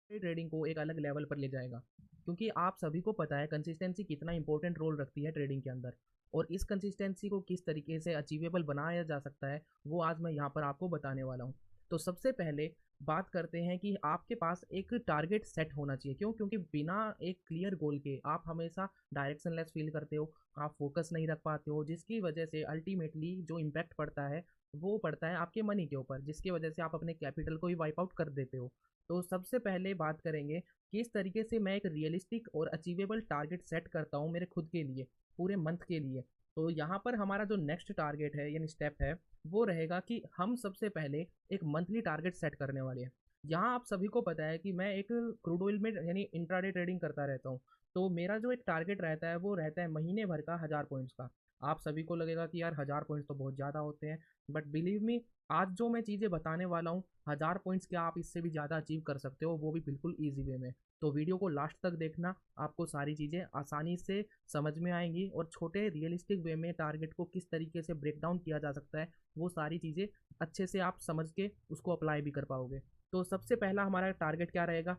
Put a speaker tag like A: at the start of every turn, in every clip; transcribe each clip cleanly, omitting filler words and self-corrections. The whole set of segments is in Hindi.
A: ट्रेडिंग को एक अलग लेवल पर ले जाएगा। क्योंकि आप सभी को पता है कंसिस्टेंसी कितना इंपॉर्टेंट रोल रखती है ट्रेडिंग के अंदर, और इस कंसिस्टेंसी को किस तरीके से अचीवेबल बनाया जा सकता है वो आज मैं यहाँ पर आपको बताने वाला हूँ। तो सबसे पहले बात करते हैं कि आपके पास एक टारगेट सेट होना चाहिए। क्यों? क्योंकि बिना एक क्लियर गोल के आप हमेशा डायरेक्शनलेस फील करते हो, आप फोकस नहीं रख पाते हो, जिसकी वजह से अल्टीमेटली जो इम्पैक्ट पड़ता है वो पड़ता है आपके मनी के ऊपर, जिसकी वजह से आप अपने कैपिटल को ही वाइप आउट कर देते हो। तो सबसे पहले बात करेंगे किस तरीके से मैं एक रियलिस्टिक और अचीवेबल टारगेट सेट करता हूँ मेरे खुद के लिए, पूरे मंथ के लिए। तो यहाँ पर हमारा जो नेक्स्ट टारगेट है यानी स्टेप है वो रहेगा कि हम सबसे पहले एक मंथली टारगेट सेट करने वाले हैं। यहाँ आप सभी को पता है कि मैं एक क्रूड ऑयल में यानी इंट्राडे ट्रेडिंग करता रहता हूँ। तो मेरा जो एक टारगेट रहता है वो रहता है महीने भर का 1000 पॉइंट्स का। आप सभी को लगेगा कि यार 1000 पॉइंट्स तो बहुत ज़्यादा होते हैं, बट बिलीव मी, आज जो मैं चीज़ें बताने वाला हूँ 1000 पॉइंट्स क्या आप इससे भी ज़्यादा अचीव कर सकते हो, वो भी बिल्कुल ईजी वे में। तो वीडियो को लास्ट तक देखना, आपको सारी चीज़ें आसानी से समझ में आएंगी, और छोटे रियलिस्टिक वे में टारगेट को किस तरीके से ब्रेक डाउन किया जा सकता है वो सारी चीज़ें अच्छे से आप समझ के उसको अप्लाई भी कर पाओगे। तो सबसे पहला हमारा टारगेट क्या रहेगा,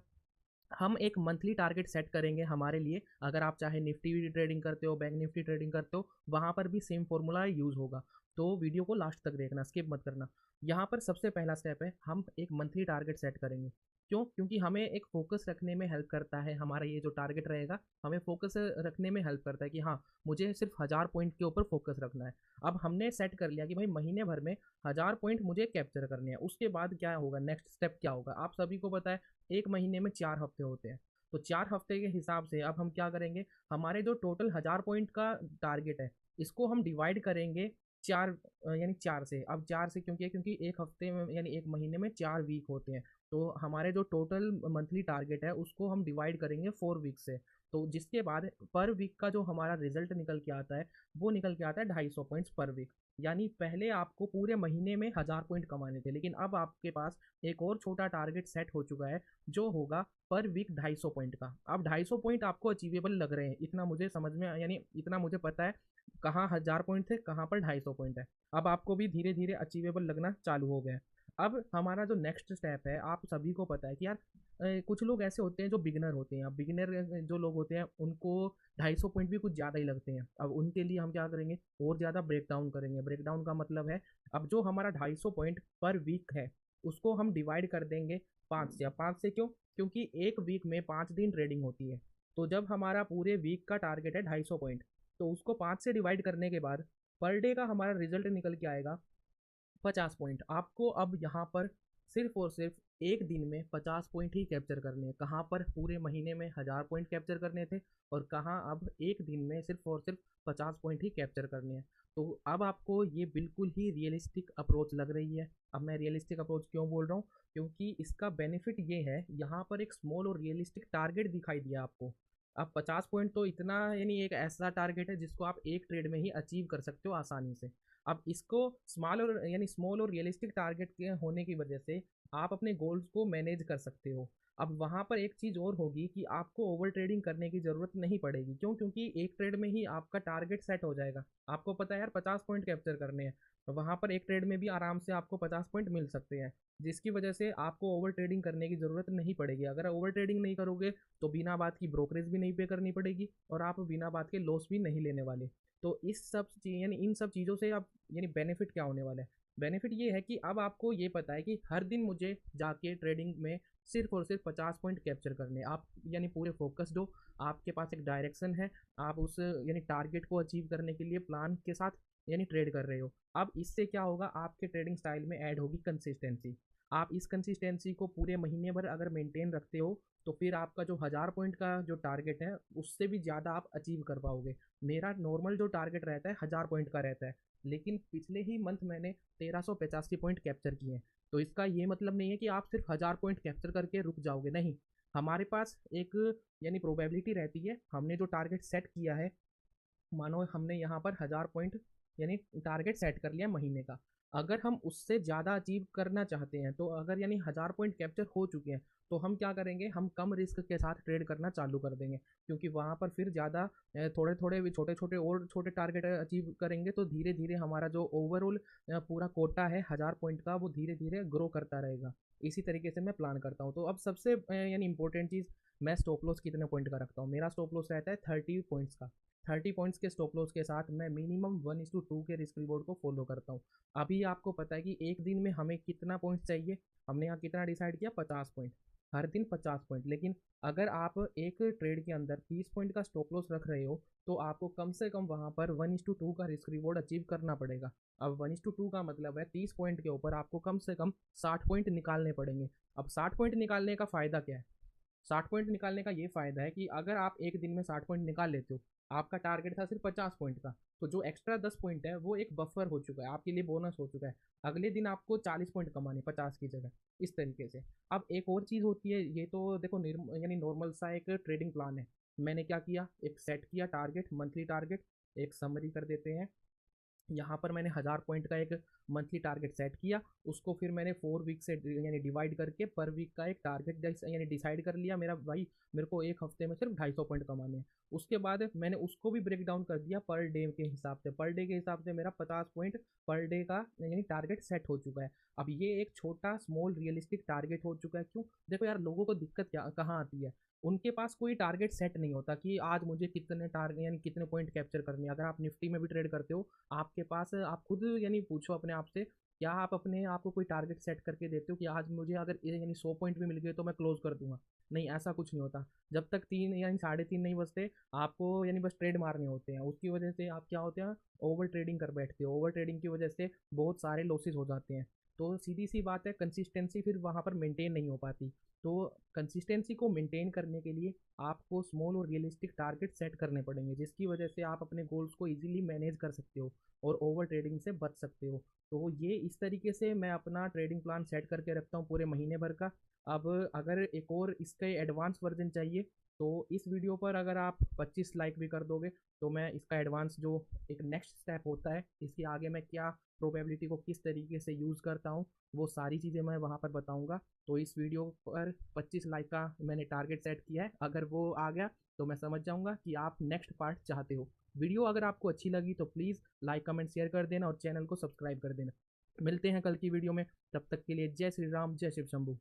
A: हम एक मंथली टारगेट सेट करेंगे हमारे लिए। अगर आप चाहे निफ्टी ट्रेडिंग करते हो, बैंक निफ्टी ट्रेडिंग करते हो, वहाँ पर भी सेम फॉर्मूला यूज़ होगा। तो वीडियो को लास्ट तक देखना, स्किप मत करना। यहाँ पर सबसे पहला स्टेप है हम एक मंथली टारगेट सेट करेंगे। क्यों? क्योंकि हमें एक फोकस रखने में हेल्प करता है, हमारा ये जो टारगेट रहेगा हमें फोकस रखने में हेल्प करता है कि हाँ, मुझे सिर्फ 1000 पॉइंट के ऊपर फोकस रखना है। अब हमने सेट कर लिया कि भाई महीने भर में 1000 पॉइंट मुझे कैप्चर करने हैं। उसके बाद क्या होगा, नेक्स्ट स्टेप क्या होगा, आप सभी को पता है एक महीने में 4 हफ्ते होते हैं। तो 4 हफ्ते के हिसाब से अब हम क्या करेंगे, हमारे जो टोटल 1000 पॉइंट का टारगेट है इसको हम डिवाइड करेंगे चार, यानी 4 से। अब 4 से क्योंकि एक हफ्ते में यानी एक महीने में 4 वीक होते हैं, तो हमारे जो टोटल मंथली टारगेट है उसको हम डिवाइड करेंगे 4 वीक से। तो जिसके बाद पर वीक का जो हमारा रिजल्ट निकल के आता है वो निकल के आता है 250 पॉइंट्स पर वीक। यानी पहले आपको पूरे महीने में 1000 पॉइंट कमाने थे, लेकिन अब आपके पास एक और छोटा टारगेट सेट हो चुका है जो होगा पर वीक 250 पॉइंट का। अब 250 पॉइंट आपको अचीवेबल लग रहे हैं, इतना मुझे समझ में यानी इतना मुझे पता है कहाँ 1000 पॉइंट थे, कहाँ पर 250 पॉइंट है। अब आपको भी धीरे धीरे अचीवेबल लगना चालू हो गया है। अब हमारा जो नेक्स्ट स्टेप है, आप सभी को पता है कि यार कुछ लोग ऐसे होते हैं जो बिगिनर होते हैं। अब बिगिनर जो लोग होते हैं उनको 250 पॉइंट भी कुछ ज़्यादा ही लगते हैं। अब उनके लिए हम क्या करेंगे, और ज़्यादा ब्रेक डाउन करेंगे। ब्रेक डाउन का मतलब है अब जो हमारा 250 पॉइंट पर वीक है उसको हम डिवाइड कर देंगे 5 से। अब 5 से क्यों? क्योंकि एक वीक में 5 दिन ट्रेडिंग होती है। तो जब हमारा पूरे वीक का टारगेट है 250 पॉइंट, तो उसको 5 से डिवाइड करने के बाद पर डे का हमारा रिजल्ट निकल के आएगा 50 पॉइंट। आपको अब यहाँ पर सिर्फ और सिर्फ एक दिन में 50 पॉइंट ही कैप्चर करने हैं। कहाँ पर पूरे महीने में 1000 पॉइंट कैप्चर करने थे, और कहाँ अब एक दिन में सिर्फ और सिर्फ 50 पॉइंट ही कैप्चर करने हैं। तो अब आपको ये बिल्कुल ही रियलिस्टिक अप्रोच लग रही है। अब मैं रियलिस्टिक अप्रोच क्यों बोल रहा हूँ, क्योंकि इसका बेनिफिट ये है, यहाँ पर एक स्मॉल और रियलिस्टिक टारगेट दिखाई दिया आपको। अब 50 पॉइंट तो इतना यानी एक ऐसा टारगेट है जिसको आप एक ट्रेड में ही अचीव कर सकते हो आसानी से। अब इसको स्मॉल और रियलिस्टिक टारगेट के होने की वजह से आप अपने गोल्स को मैनेज कर सकते हो। अब वहाँ पर एक चीज़ और होगी कि आपको ओवर ट्रेडिंग करने की ज़रूरत नहीं पड़ेगी। क्यों? क्योंकि एक ट्रेड में ही आपका टारगेट सेट हो जाएगा। आपको पता है यार 50 पॉइंट कैप्चर करने हैं, तो वहाँ पर एक ट्रेड में भी आराम से आपको 50 पॉइंट मिल सकते हैं, जिसकी वजह से आपको ओवर ट्रेडिंग करने की ज़रूरत नहीं पड़ेगी। अगर ओवर ट्रेडिंग नहीं करोगे तो बिना बात की ब्रोकरेज भी नहीं पे करनी पड़ेगी, और आप बिना बात के लॉस भी नहीं लेने वाले। तो इस सब यानी इन सब चीज़ों से आप यानी बेनिफिट क्या होने वाला है, बेनिफिट ये है कि अब आपको ये पता है कि हर दिन मुझे जाके ट्रेडिंग में सिर्फ और सिर्फ 50 पॉइंट कैप्चर करने हैं। आप यानी पूरे फोकस्ड हो, आपके पास एक डायरेक्शन है, आप उस यानी टारगेट को अचीव करने के लिए प्लान के साथ यानी ट्रेड कर रहे हो। अब इससे क्या होगा, आपके ट्रेडिंग स्टाइल में ऐड होगी कंसिस्टेंसी। आप इस कंसिस्टेंसी को पूरे महीने भर अगर मेंटेन रखते हो तो फिर आपका जो 1000 पॉइंट का जो टारगेट है उससे भी ज़्यादा आप अचीव कर पाओगे। मेरा नॉर्मल जो टारगेट रहता है 1000 पॉइंट का रहता है, लेकिन पिछले ही मंथ मैंने 1385 पॉइंट कैप्चर किए हैं। तो इसका ये मतलब नहीं है कि आप सिर्फ 1000 पॉइंट कैप्चर करके रुक जाओगे, नहीं। हमारे पास एक यानी प्रोबेबिलिटी रहती है, हमने जो टारगेट सेट किया है, मानो हमने यहाँ पर 1000 पॉइंट यानी टारगेट सेट कर लिया महीने का। अगर हम उससे ज़्यादा अचीव करना चाहते हैं, तो अगर यानी 1000 पॉइंट कैप्चर हो चुके हैं, तो हम क्या करेंगे, हम कम रिस्क के साथ ट्रेड करना चालू कर देंगे। क्योंकि वहाँ पर फिर ज़्यादा थोड़े थोड़े छोटे छोटे और छोटे टारगेट अचीव करेंगे, तो धीरे धीरे हमारा जो ओवरऑल पूरा कोटा है 1000 पॉइंट का वो धीरे धीरे ग्रो करता रहेगा। इसी तरीके से मैं प्लान करता हूँ। तो अब सबसे यानी इंपॉर्टेंट चीज़, मैं स्टॉप लॉस कितने पॉइंट का रखता हूँ। मेरा स्टॉप लॉस रहता है 30 पॉइंट्स का। 30 पॉइंट्स के स्टॉप लॉस के साथ मैं मिनिमम 1:2 के रिस्क रिवॉर्ड को फॉलो करता हूँ। अभी आपको पता है कि एक दिन में हमें कितना पॉइंट चाहिए, हमने यहाँ कितना डिसाइड किया, 50 पॉइंट, हर दिन 50 पॉइंट। लेकिन अगर आप एक ट्रेड के अंदर 30 पॉइंट का स्टॉप लॉस रख रहे हो तो आपको कम से कम वहाँ पर 1:2 का रिस्क रिवॉर्ड अचीव करना पड़ेगा। अब 1:2 का मतलब है 30 पॉइंट के ऊपर आपको कम से कम 60 पॉइंट निकालने पड़ेंगे। अब 60 पॉइंट निकालने का फ़ायदा क्या है? 60 पॉइंट निकालने का ये फ़ायदा है कि अगर आप एक दिन में 60 पॉइंट निकाल लेते हो, आपका टारगेट था सिर्फ 50 पॉइंट का, तो जो एक्स्ट्रा 10 पॉइंट है वो एक बफर हो चुका है, आपके लिए बोनस हो चुका है। अगले दिन आपको 40 पॉइंट कमाने 50 की जगह, इस तरीके से। अब एक और चीज़ होती है, ये तो देखो यानी नॉर्मल सा एक ट्रेडिंग प्लान है। मैंने क्या किया, एक सेट किया टारगेट, मंथली टारगेट। एक समरी कर देते हैं। यहाँ पर मैंने 1000 पॉइंट का एक मंथली टारगेट सेट किया, उसको फिर मैंने 4 वीक से यानी डिवाइड करके पर वीक का एक टारगेट यानी डिसाइड कर लिया। मेरा भाई मेरे को एक हफ्ते में सिर्फ 250 पॉइंट कमाने हैं। उसके बाद मैंने उसको भी ब्रेक डाउन कर दिया पर डे के हिसाब से। पर डे के हिसाब से मेरा 50 पॉइंट पर डे का यानी टारगेट सेट हो चुका है। अब ये एक छोटा स्मॉल रियलिस्टिक टारगेट हो चुका है। क्यों? देखो यार, लोगों को दिक्कत क्या कहाँ आती है, उनके पास कोई टारगेट सेट नहीं होता कि आज मुझे कितने टारगेट यानी कितने पॉइंट कैप्चर करने हैं। अगर आप निफ्टी में भी ट्रेड करते हो, आपके पास, आप खुद यानी पूछो अपने आप से, क्या आप अपने आप को कोई टारगेट सेट करके देते हो कि आज मुझे अगर यानी 100 पॉइंट भी मिल गए तो मैं क्लोज कर दूंगा? नहीं, ऐसा कुछ नहीं होता। जब तक 3 यानी 3:30 नहीं बजते, आपको यानी बस ट्रेड मारने होते हैं। उसकी वजह से आप क्या होते हैं, ओवर ट्रेडिंग कर बैठते हो। ओवर ट्रेडिंग की वजह से बहुत सारे लॉसेज हो जाते हैं। तो सीधी सी बात है, कंसिस्टेंसी फिर वहाँ पर मेंटेन नहीं हो पाती। तो कंसिस्टेंसी को मेंटेन करने के लिए आपको स्मॉल और रियलिस्टिक टारगेट सेट करने पड़ेंगे, जिसकी वजह से आप अपने गोल्स को इजीली मैनेज कर सकते हो और ओवर ट्रेडिंग से बच सकते हो। तो ये इस तरीके से मैं अपना ट्रेडिंग प्लान सेट करके रखता हूँ पूरे महीने भर का। अब अगर एक और इसके एडवांस वर्जन चाहिए तो इस वीडियो पर अगर आप 25 लाइक भी कर दोगे तो मैं इसका एडवांस जो एक नेक्स्ट स्टेप होता है, इसके आगे मैं क्या प्रोबेबिलिटी को किस तरीके से यूज़ करता हूँ, वो सारी चीज़ें मैं वहाँ पर बताऊँगा। तो इस वीडियो पर 25 लाइक का मैंने टारगेट सेट किया है। अगर वो आ गया तो मैं समझ जाऊँगा कि आप नेक्स्ट पार्ट चाहते हो। वीडियो अगर आपको अच्छी लगी तो प्लीज़ लाइक कमेंट शेयर कर देना और चैनल को सब्सक्राइब कर देना। मिलते हैं कल की वीडियो में, तब तक के लिए जय श्री राम, जय शिव शंभू।